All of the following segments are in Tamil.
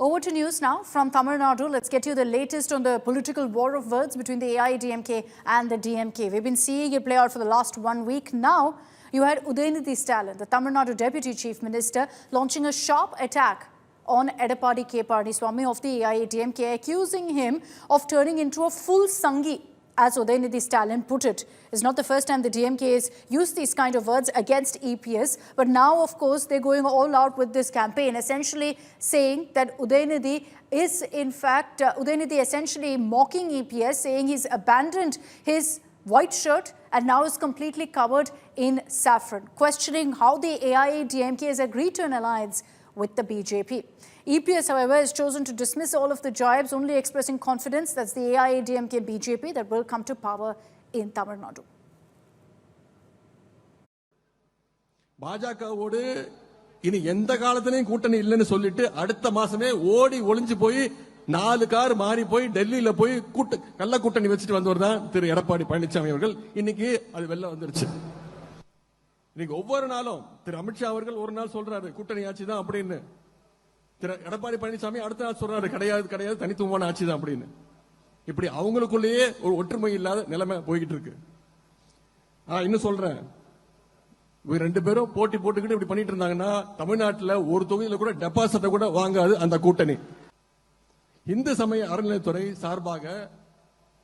Over to news now from Tamil Nadu. Let's get you the latest on the political war of words between the AIADMK and the DMK. We've been seeing it play out for the last 1 week now. You had Udayanidhi Stalin, the Tamil Nadu Deputy Chief Minister, launching a sharp attack on Edappadi K. Palaniswamy of the AIADMK, accusing him of turning into a full Sangi, as Udayanidhi Stalin put it. It's not the first time the DMK has used these kind of words against EPS, but now, of course, they're going all out with this campaign, essentially saying that Udayanidhi is, in fact, Udayanidhi essentially mocking EPS, saying he's abandoned his white shirt and now is completely covered in saffron, questioning how the AIADMK has agreed to an alliance with the BJP. EPS, however, has chosen to dismiss all of the jibes, only expressing confidence that's the AIADMK BJP that will come to power in Tamil Nadu. பாஜகவோடு இனி எந்த காலத்திலையும் கூட்டணி இல்லைன்னு சொல்லிட்டு அடுத்த மாசமே ஓடி ஒளிஞ்சு போய் 4 கார் மாறி போய் டெல்லியில போய் கள்ள கூட்டணி வச்சுட்டு வந்தவர் தான் திரு எடப்பாடி பழனிசாமி அவர்கள். இன்னைக்கு அது வெளில வந்துருச்சு. இன்னைக்கு ஒவ்வொரு நாளும் திரு அமித்ஷா அவர்கள் ஒரு நாள் சொல்றாரு கூட்டணி ஆட்சி தான் அப்படின்னு. திரு எடப்பாடி பழனிசாமி அடுத்த நாள் சொல்றாரு கிடையாது தனித்துவமான ஆட்சி தான் அப்படின்னு. இப்படி அவங்களுக்குள்ளேயே ஒரு ஒற்றுமை இல்லாத நிலைமை போய்கிட்டு இருக்கு. இன்னும் சொல்றேன், ரெண்டு பேரும் போட்டி போட்டுக்கிட்டு இப்படி பண்ணிட்டு இருந்தாங்கன்னா தமிழ்நாட்டில் ஒரு தொகுதியில கூட டெபாசிட்ட கூட வாங்காது அந்த கூட்டணி. இந்து சமய அறநிலையத்துறை சார்பாக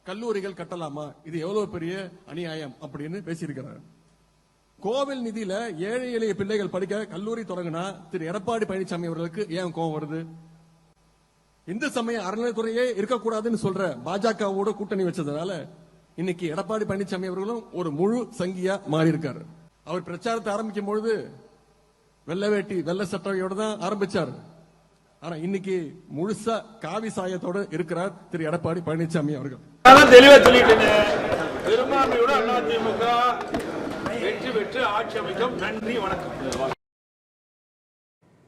கல்லூரிகள் கட்டலாமா, இது எவ்வளவு பெரிய அநியாயம் அப்படின்னு பேசியிருக்கிறார். கோவில் நிதியில ஏழை எளிய பிள்ளைகள் படிக்க கல்லூரி தொடங்கினா திரு எடப்பாடி பழனிசாமி அவர்களுக்கு ஏன் கோபம் வருது? இந்து சமய அறநிலையத்துறையே இருக்கக்கூடாதுன்னு சொல்ற பாஜகவோட கூட்டணி வச்சதுனால இன்னைக்கு எடப்பாடி பழனிசாமி அவர்களும் ஒரு முழு சங்கியா மாறி இருக்காரு. அவர் பிரச்சாரத்தை ஆரம்பிக்கும் பொழுது வெள்ளை வேட்டி வெள்ளை சட்டையோட தான் ஆரம்பிச்சார். ஆனா இன்னைக்கு முழுசா காவி சாயத்தோட இருக்கிறார் திரு எடப்பாடி பழனிசாமி அவர்கள். தெளிவா சொல்லிட்டேன், பெரும்பான்மையோட அதிமுக வெற்றி பெற்று ஆட்சி அமைக்கும். நன்றி, வணக்கம்.